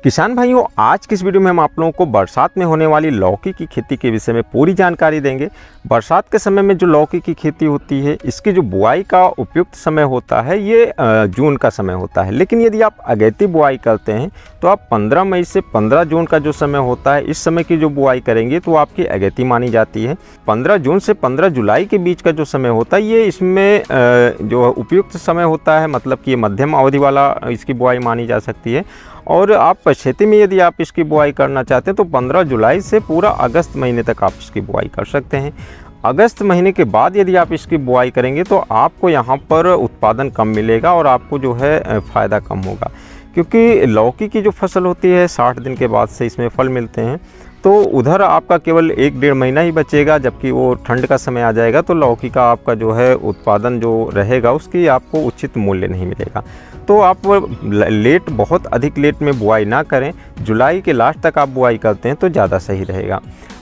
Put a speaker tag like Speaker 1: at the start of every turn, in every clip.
Speaker 1: किसान भाइयों, आज की इस वीडियो में हम आप लोगों को बरसात में होने वाली लौकी की खेती के विषय में पूरी जानकारी देंगे। बरसात के समय में जो लौकी की खेती होती है, इसकी जो बुआई का उपयुक्त समय होता है ये जून का समय होता है। लेकिन यदि आप अगेती बुआई करते हैं तो आप 15 मई से 15 जून का जो समय होता है, इस समय की जो बुआई करेंगे तो आपकी अगेती मानी जाती है। 15 जून से 15 जुलाई के बीच का जो समय होता है ये इसमें जो उपयुक्त समय होता है, मतलब कि ये मध्यम अवधि वाला इसकी बुआई मानी जा सकती है। और आप पछेती में यदि आप इसकी बुआई करना चाहते हैं तो 15 जुलाई से पूरा अगस्त महीने तक आप इसकी बुआई कर सकते हैं। अगस्त महीने के बाद यदि आप इसकी बुआई करेंगे तो आपको यहाँ पर उत्पादन कम मिलेगा और आपको जो है फ़ायदा कम होगा, क्योंकि लौकी की जो फसल होती है 60 दिन के बाद से इसमें फल मिलते हैं। तो उधर आपका केवल 1-1.5 महीना ही बचेगा, जबकि वो ठंड का समय आ जाएगा तो लौकी का आपका जो है उत्पादन जो रहेगा उसकी आपको उचित मूल्य नहीं मिलेगा। तो आप बहुत अधिक लेट में बुआई ना करें, जुलाई के लास्ट तक आप बुआई करते हैं तो ज़्यादा सही रहेगा।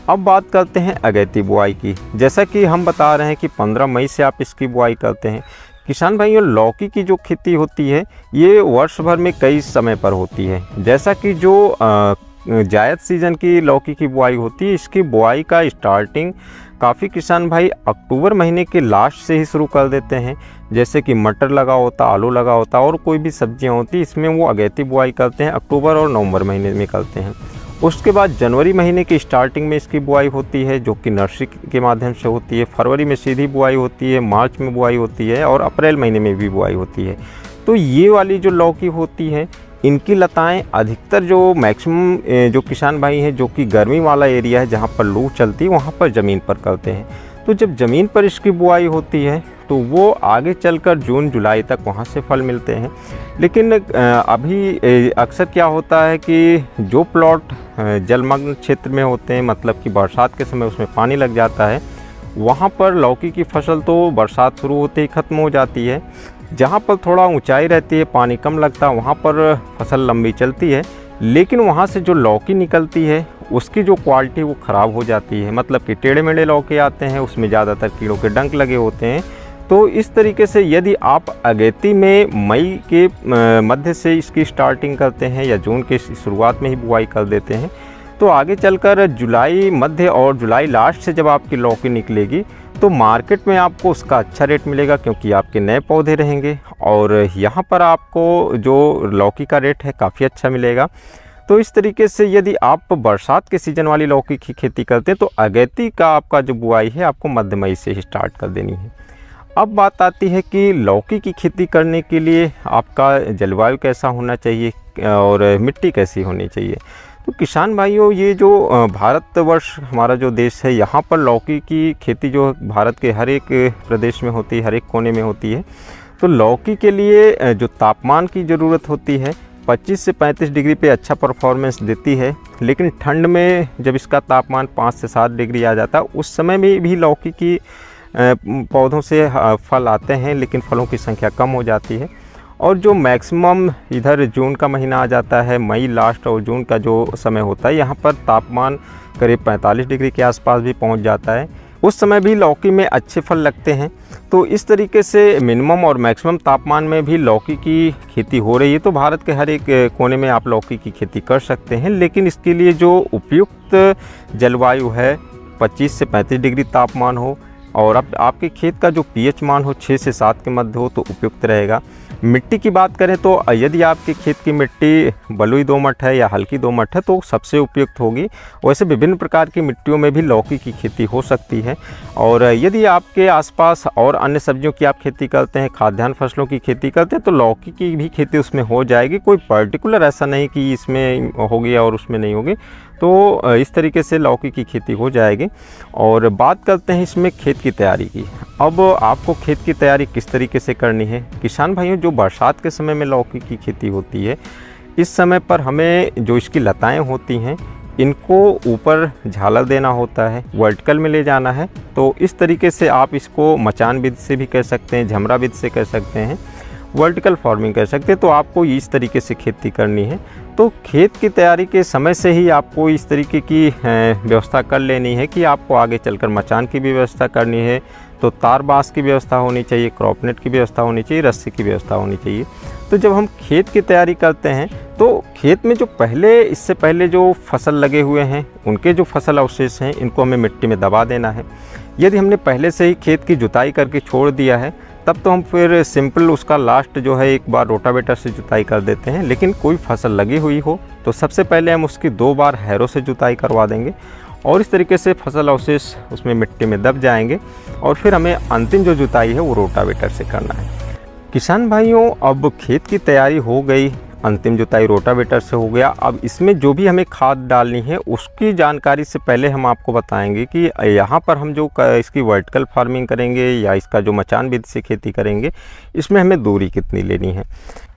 Speaker 1: अब बात करते हैं अगेती बुआई की। जैसा कि हम बता रहे हैं कि 15 मई से आप इसकी बुआई करते हैं। किसान भाइयों, लौकी की जो खेती होती है ये वर्ष भर में कई समय पर होती है। जैसा कि जो जायद सीज़न की लौकी की बुआई होती है, इसकी बुआई का स्टार्टिंग काफ़ी किसान भाई अक्टूबर महीने के लास्ट से ही शुरू कर देते हैं। जैसे कि मटर लगा होता, आलू लगा होता और कोई भी सब्जियां होती, इसमें वो अगेती बुआई करते हैं, अक्टूबर और नवंबर महीने में करते हैं। उसके बाद जनवरी महीने की स्टार्टिंग में इसकी बुआई होती है, जो कि नर्सरी के माध्यम से होती है। फरवरी में सीधी बुआई होती है, मार्च में बुआई होती है और अप्रैल महीने में भी बुआई होती है। तो ये वाली जो लौकी होती है, इनकी लताएं अधिकतर जो मैक्सिमम जो किसान भाई हैं जो कि गर्मी वाला एरिया है जहाँ पर लू चलती है वहाँ पर ज़मीन पर करते हैं। तो जब ज़मीन पर इसकी बुआई होती है तो वो आगे चलकर जून जुलाई तक वहाँ से फल मिलते हैं। लेकिन अभी अक्सर क्या होता है कि जो प्लॉट जलमग्न क्षेत्र में होते हैं, मतलब कि बरसात के समय उसमें पानी लग जाता है, वहाँ पर लौकी की फसल तो बरसात शुरू होते ही ख़त्म हो जाती है। जहाँ पर थोड़ा ऊंचाई रहती है, पानी कम लगता है, वहाँ पर फसल लंबी चलती है। लेकिन वहाँ से जो लौकी निकलती है उसकी जो क्वालिटी वो ख़राब हो जाती है, मतलब कि टेढ़े मेढ़े लौकी आते हैं, उसमें ज़्यादातर कीड़ों के डंक लगे होते हैं। तो इस तरीके से यदि आप अगेती में मई के मध्य से इसकी स्टार्टिंग करते हैं या जून के शुरुआत में ही बुआई कर देते हैं तो आगे चलकर जुलाई मध्य और जुलाई लास्ट से जब आपकी लौकी निकलेगी तो मार्केट में आपको उसका अच्छा रेट मिलेगा, क्योंकि आपके नए पौधे रहेंगे और यहाँ पर आपको जो लौकी का रेट है काफ़ी अच्छा मिलेगा। तो इस तरीके से यदि आप बरसात के सीज़न वाली लौकी की खेती करते हैं तो अगेती का आपका जो बुआई है आपको मध्य मई से ही स्टार्ट कर देनी है। अब बात आती है कि लौकी की खेती करने के लिए आपका जलवायु कैसा होना चाहिए और मिट्टी कैसी होनी चाहिए। तो किसान भाइयों, ये जो भारतवर्ष हमारा जो देश है, यहाँ पर लौकी की खेती जो भारत के हर एक प्रदेश में होती है, हर एक कोने में होती है। तो लौकी के लिए जो तापमान की ज़रूरत होती है 25 से 35 डिग्री पे अच्छा परफॉर्मेंस देती है। लेकिन ठंड में जब इसका तापमान 5 से 7 डिग्री आ जाता है, उस समय में भी लौकी की पौधों से फल आते हैं, लेकिन फलों की संख्या कम हो जाती है। और जो मैक्सिमम इधर जून का महीना आ जाता है, मई लास्ट और जून का जो समय होता है, यहाँ पर तापमान करीब 45 डिग्री के आसपास भी पहुँच जाता है। उस समय भी लौकी में अच्छे फल लगते हैं। तो इस तरीके से मिनिमम और मैक्सिमम तापमान में भी लौकी की खेती हो रही है। तो भारत के हर एक कोने में आप लौकी की खेती कर सकते हैं, लेकिन इसके लिए जो उपयुक्त जलवायु है 25 से 35 डिग्री तापमान हो और अब आपके खेत का जो पीएच मान हो 6 से 7 के मध्य हो तो उपयुक्त रहेगा। मिट्टी की बात करें तो यदि आपके खेत की मिट्टी बलुई दोमट है या हल्की दोमट है तो सबसे उपयुक्त होगी। वैसे विभिन्न प्रकार की मिट्टियों में भी लौकी की खेती हो सकती है। और यदि आपके आसपास और अन्य सब्जियों की आप खेती करते हैं, खाद्यान्न फसलों की खेती करते हैं, तो लौकी की भी खेती उसमें हो जाएगी। कोई पर्टिकुलर ऐसा नहीं कि इसमें होगी और उसमें नहीं होगी। तो इस तरीके से लौकी की खेती हो जाएगी। और बात करते हैं इसमें खेत की तैयारी की। अब आपको खेत की तैयारी किस तरीके से करनी है। किसान भाइयों, जो बरसात के समय में लौकी की खेती होती है, इस समय पर हमें जो इसकी लताएं होती हैं इनको ऊपर झालर देना होता है, वर्टिकल में ले जाना है। तो इस तरीके से आप इसको मचान विधि से भी कर सकते हैं, झमरा विधि से कर सकते हैं, वर्टिकल फार्मिंग कर सकते हैं। तो आपको इस तरीके से खेती करनी है। तो खेत की तैयारी के समय से ही आपको इस तरीके की व्यवस्था कर लेनी है कि आपको आगे चलकर मचान की भी व्यवस्था करनी है। तो तार बांस की व्यवस्था होनी चाहिए, क्रॉप नेट की व्यवस्था होनी चाहिए, रस्सी की व्यवस्था होनी चाहिए। तो जब हम खेत की तैयारी करते हैं तो खेत में जो इससे पहले जो फसल लगे हुए हैं उनके जो फसल अवशेष हैं इनको हमें मिट्टी में दबा देना है। यदि हमने पहले से ही खेत की जुताई करके छोड़ दिया है तब तो हम फिर सिंपल उसका लास्ट जो है एक बार रोटावेटर से जुताई कर देते हैं। लेकिन कोई फसल लगी हुई हो तो सबसे पहले हम उसकी 2 बार हैरो से जुताई करवा देंगे और इस तरीके से फसल अवशेष उसमें मिट्टी में दब जाएंगे और फिर हमें अंतिम जो जुताई है वो रोटावेटर से करना है। किसान भाइयों, अब खेत की तैयारी हो गई, अंतिम जुताई रोटावेटर से हो गया। अब इसमें जो भी हमें खाद डालनी है उसकी जानकारी से पहले हम आपको बताएंगे कि यहाँ पर हम जो इसकी वर्टिकल फार्मिंग करेंगे या इसका जो मचान विधि से खेती करेंगे इसमें हमें दूरी कितनी लेनी है।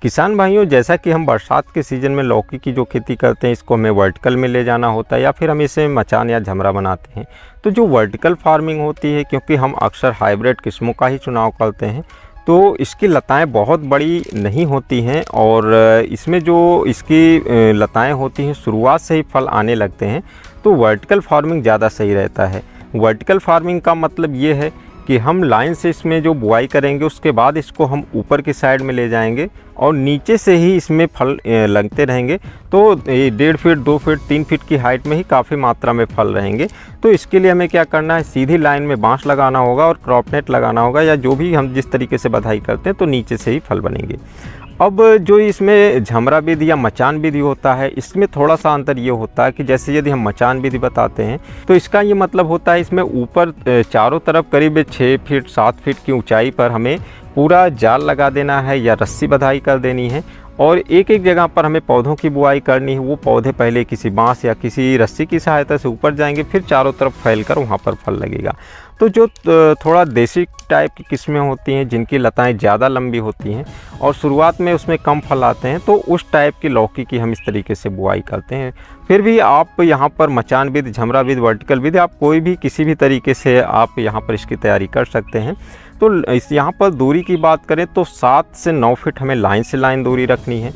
Speaker 1: किसान भाइयों, जैसा कि हम बरसात के सीज़न में लौकी की जो खेती करते हैं इसको हमें वर्टिकल में ले जाना होता है या फिर हम इसे मचान या झमरा बनाते हैं। तो जो वर्टिकल फार्मिंग होती है, क्योंकि हम अक्सर हाइब्रिड किस्मों का ही चुनाव करते हैं तो इसकी लताएं बहुत बड़ी नहीं होती हैं और इसमें जो इसकी लताएं होती हैं शुरुआत से ही फल आने लगते हैं। तो वर्टिकल फार्मिंग ज़्यादा सही रहता है। वर्टिकल फार्मिंग का मतलब ये है कि हम लाइन से इसमें जो बुआई करेंगे उसके बाद इसको हम ऊपर की साइड में ले जाएंगे और नीचे से ही इसमें फल लगते रहेंगे। तो 1.5 फीट, 2 फीट, 3 फीट की हाइट में ही काफ़ी मात्रा में फल रहेंगे। तो इसके लिए हमें क्या करना है, सीधी लाइन में बांस लगाना होगा और क्रॉप नेट लगाना होगा या जो भी हम जिस तरीके से बधाई करते हैं तो नीचे से ही फल बनेंगे। अब जो इसमें झमरा विधि या मचान विधि होता है इसमें थोड़ा सा अंतर ये होता है कि जैसे यदि हम मचान विधि बताते हैं तो इसका ये मतलब होता है इसमें ऊपर चारों तरफ करीब 6 फीट 7 फीट की ऊंचाई पर हमें पूरा जाल लगा देना है या रस्सी बधाई कर देनी है और एक एक जगह पर हमें पौधों की बुआई करनी है। वो पौधे पहले किसी बांस या किसी रस्सी की सहायता से ऊपर जाएंगे, फिर चारों तरफ फैलकर वहाँ पर फल लगेगा। तो जो थोड़ा देसी टाइप की किस्में होती हैं जिनकी लताएं ज़्यादा लंबी होती हैं और शुरुआत में उसमें कम फल आते हैं तो उस टाइप की लौकी की हम इस तरीके से बुआई करते हैं। फिर भी आप यहाँ पर मचान विधि, झमरा विधि, वर्टिकल विधि आप कोई भी किसी भी तरीके से आप यहाँ पर इसकी तैयारी कर सकते हैं। तो इस यहाँ पर दूरी की बात करें तो 7 से 9 फीट हमें लाइन से लाइन दूरी रखनी है।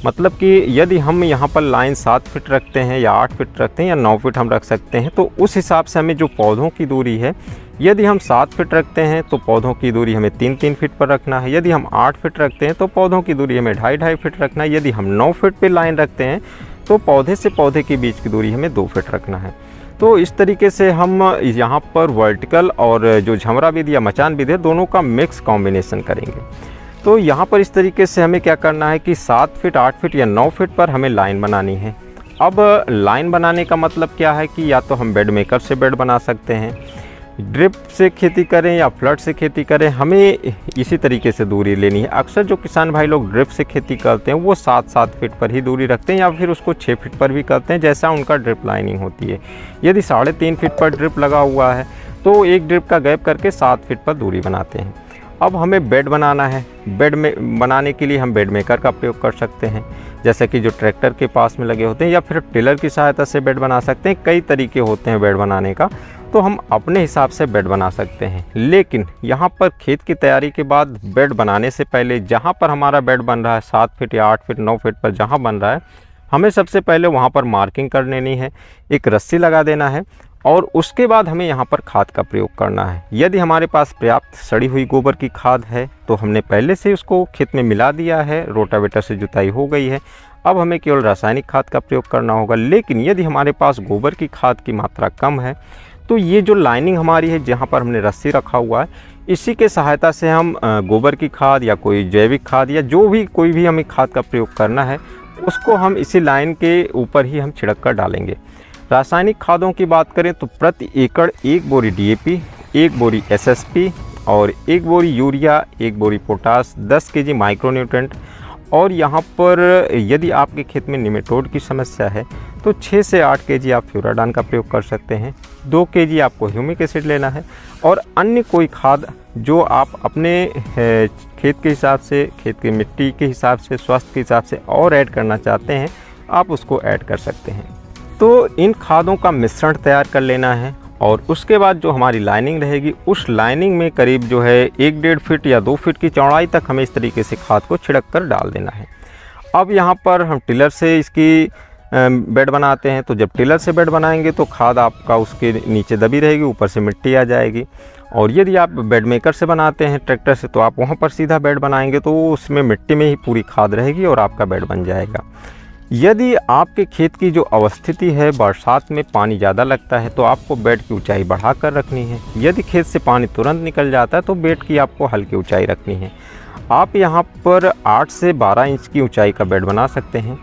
Speaker 1: मतलब कि यदि हम यहाँ पर लाइन 7 फीट रखते हैं या 8 फीट रखते हैं या 9 फीट हम रख सकते हैं तो उस हिसाब से हमें जो पौधों की दूरी है, यदि हम 7 फीट रखते हैं तो पौधों की दूरी हमें 3-3 फीट पर रखना है। यदि हम 8 फीट रखते हैं तो पौधों की दूरी हमें 2.5-2.5 फीट रखना है। यदि हम 9 फीट पे लाइन रखते हैं तो पौधे से पौधे के बीच की दूरी हमें 2 फीट रखना है। तो इस तरीके से हम यहाँ पर वर्टिकल और जो झमरा विधि या मचान विधि है दोनों का मिक्स कॉम्बिनेशन करेंगे। तो यहाँ पर इस तरीके से हमें क्या करना है कि 7 फीट, 8 फीट या 9 फीट पर हमें लाइन बनानी है। अब लाइन बनाने का मतलब क्या है कि या तो हम बेड मेकर से बेड बना सकते हैं, ड्रिप से खेती करें या फ्लड से खेती करें, हमें इसी तरीके से दूरी लेनी है। अक्सर जो किसान भाई लोग ड्रिप से खेती करते हैं वो 7-7 फीट पर ही दूरी रखते हैं या फिर उसको 6 फीट पर भी करते हैं जैसा उनका ड्रिप लाइनिंग होती है। यदि 3.5 फीट पर ड्रिप लगा हुआ है तो एक ड्रिप का गैप करके 7 फीट पर दूरी बनाते हैं। अब हमें बेड बनाना है। बेड में बनाने के लिए हम बेड मेकर का प्रयोग कर सकते हैं, जैसे कि जो ट्रैक्टर के पास में लगे होते हैं, या फिर टिलर की सहायता से बेड बना सकते हैं। कई तरीके होते हैं बेड बनाने का, तो हम अपने हिसाब से बेड बना सकते हैं। लेकिन यहाँ पर खेत की तैयारी के बाद बेड बनाने से पहले जहाँ पर हमारा बेड बन रहा है 7 फीट या 8 फीट 9 फीट पर जहाँ बन रहा है, हमें सबसे पहले वहाँ पर मार्किंग कर लेनी है, एक रस्सी लगा देना है और उसके बाद हमें यहाँ पर खाद का प्रयोग करना है। यदि हमारे पास पर्याप्त सड़ी हुई गोबर की खाद है तो हमने पहले से उसको खेत में मिला दिया है, रोटावेटर से जुताई हो गई है, अब हमें केवल रासायनिक खाद का प्रयोग करना होगा। लेकिन यदि हमारे पास गोबर की खाद की मात्रा कम है तो ये जो लाइनिंग हमारी है जहाँ पर हमने रस्सी रखा हुआ है, इसी के सहायता से हम गोबर की खाद या कोई जैविक खाद या जो भी कोई भी हमें खाद का प्रयोग करना है उसको हम इसी लाइन के ऊपर ही हम छिड़क कर डालेंगे। रासायनिक खादों की बात करें तो प्रति एकड़ 1 बोरी DAP, 1 बोरी SSP और 1 बोरी यूरिया, 1 बोरी पोटास, 10 kg माइक्रोन्यूट्रेंट। और यहाँ पर यदि आपके खेत में निमेटोड की समस्या है तो 6 से 8 kg आप फ्यूराडान का प्रयोग कर सकते हैं। 2 kg आपको ह्यूमिक एसिड लेना है और अन्य कोई खाद जो आप अपने खेत के हिसाब से, खेत की मिट्टी के हिसाब से, स्वास्थ्य के हिसाब से और ऐड करना चाहते हैं आप उसको ऐड कर सकते हैं। तो इन खादों का मिश्रण तैयार कर लेना है और उसके बाद जो हमारी लाइनिंग रहेगी उस लाइनिंग में करीब जो है 1-1.5 फीट या 2 फीट की चौड़ाई तक हमें इस तरीके से खाद को छिड़क कर डाल देना है। अब यहाँ पर हम टिलर से इसकी बेड बनाते हैं, तो जब टिलर से बेड बनाएंगे तो खाद आपका उसके नीचे दबी रहेगी, ऊपर से मिट्टी आ जाएगी और यदि आप बेड मेकर से बनाते हैं ट्रैक्टर से, तो आप वहाँ पर सीधा बेड बनाएंगे तो उसमें मिट्टी में ही पूरी खाद रहेगी और आपका बेड बन जाएगा। यदि आपके खेत की जो अवस्थिति है, बरसात में पानी ज़्यादा लगता है, तो आपको बेड की ऊंचाई बढ़ा कर रखनी है। यदि खेत से पानी तुरंत निकल जाता है तो बेड की आपको हल्की ऊंचाई रखनी है। आप यहाँ पर 8 से 12 इंच की ऊंचाई का बेड बना सकते हैं।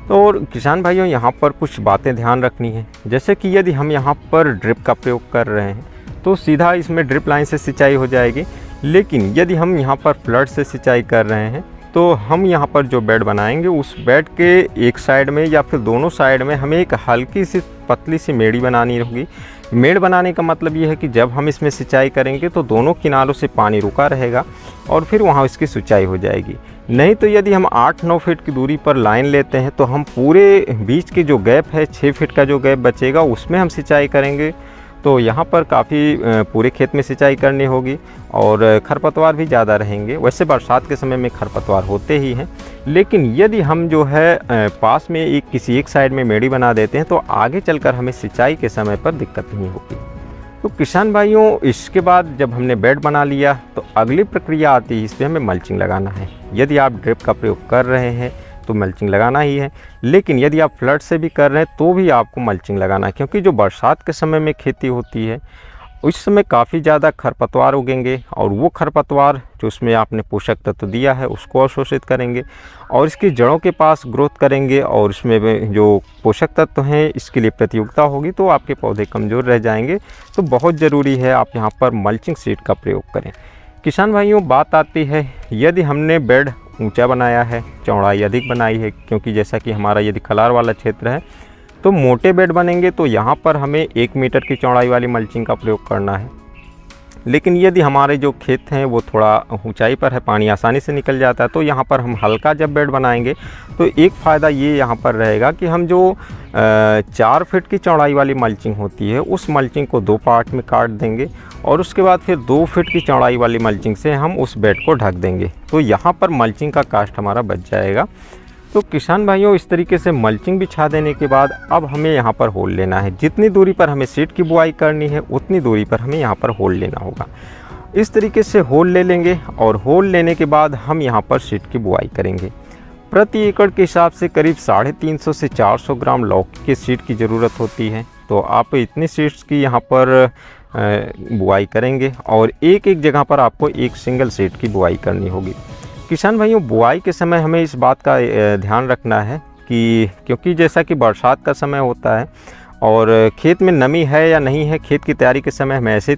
Speaker 1: तो और किसान भाइयों, यहाँ पर कुछ बातें ध्यान रखनी है, जैसे कि यदि हम यहाँ पर ड्रिप का प्रयोग कर रहे हैं तो सीधा इसमें ड्रिप लाइन से सिंचाई हो जाएगी। लेकिन यदि हम यहाँ पर फ्लड से सिंचाई कर रहे हैं तो हम यहाँ पर जो बेड बनाएंगे उस बेड के एक साइड में या फिर दोनों साइड में हमें एक हल्की सी पतली सी मेड़ी बनानी होगी। मेड़ बनाने का मतलब ये है कि जब हम इसमें सिंचाई करेंगे तो दोनों किनारों से पानी रुका रहेगा और फिर वहाँ इसकी सिंचाई हो जाएगी। नहीं तो यदि हम 8-9 फीट की दूरी पर लाइन लेते हैं तो हम पूरे बीच की जो गैप है, 6 फीट का जो गैप बचेगा, उसमें हम सिंचाई करेंगे। तो यहाँ पर काफ़ी पूरे खेत में सिंचाई करनी होगी और खरपतवार भी ज़्यादा रहेंगे। वैसे बरसात के समय में खरपतवार होते ही हैं, लेकिन यदि हम जो है पास में किसी एक साइड में मेड़ी बना देते हैं तो आगे चलकर हमें सिंचाई के समय पर दिक्कत नहीं होगी। तो किसान भाइयों, इसके बाद जब हमने बेड बना लिया तो अगली प्रक्रिया आती है, इस पर हमें मल्चिंग लगाना है। यदि आप ड्रिप का प्रयोग कर रहे हैं तो मल्चिंग लगाना ही है, लेकिन यदि आप फ्लड से भी कर रहे हैं तो भी आपको मल्चिंग लगाना है, क्योंकि जो बरसात के समय में खेती होती है उस समय काफ़ी ज़्यादा खरपतवार उगेंगे और वो खरपतवार जो उसमें आपने पोषक तत्व दिया है उसको अवशोषित करेंगे और इसकी जड़ों के पास ग्रोथ करेंगे और इसमें जो पोषक तत्व हैं इसके लिए प्रतियोगिता होगी, तो आपके पौधे कमज़ोर रह जाएंगे। तो बहुत ज़रूरी है आप यहाँ पर मल्चिंग सीट का प्रयोग करें। किसान भाइयों, बात आती है यदि हमने बेड ऊंचा बनाया है, चौड़ाई अधिक बनाई है, क्योंकि जैसा कि हमारा यदि खलार वाला क्षेत्र है तो मोटे बेड बनेंगे तो यहाँ पर हमें 1 मीटर की चौड़ाई वाली मल्चिंग का प्रयोग करना है। लेकिन यदि हमारे जो खेत हैं वो थोड़ा ऊंचाई पर है, पानी आसानी से निकल जाता है, तो यहाँ पर हम हल्का जब बेड बनाएंगे तो एक फ़ायदा ये यहाँ पर रहेगा कि हम जो 4 फीट की चौड़ाई वाली मल्चिंग होती है उस मल्चिंग को 2 पार्ट में काट देंगे और उसके बाद फिर 2 फीट की चौड़ाई वाली मल्चिंग से हम उस बेड को ढक देंगे। तो यहाँ पर मल्चिंग का कास्ट हमारा बच जाएगा। तो किसान भाइयों, इस तरीके से मल्चिंग बिछा देने के बाद अब हमें यहाँ पर होल लेना है। जितनी दूरी पर हमें सीड की बुआई करनी है उतनी दूरी पर हमें यहाँ पर होल लेना होगा। इस तरीके से होल ले लेंगे और होल लेने के बाद हम यहाँ पर सीड की बुआई करेंगे। प्रति एकड़ के हिसाब से करीब 350 से 400 ग्राम लौकी के सीड की ज़रूरत होती है। तो आप इतनी सीड्स की यहाँ पर बुआई करेंगे और एक एक जगह पर आपको एक सिंगल सीड की बुआई करनी होगी। किसान भाइयों, बुआई के समय हमें इस बात का ध्यान रखना है कि क्योंकि जैसा कि बरसात का समय होता है और खेत में नमी है या नहीं है, खेत की तैयारी के समय हमें ऐसे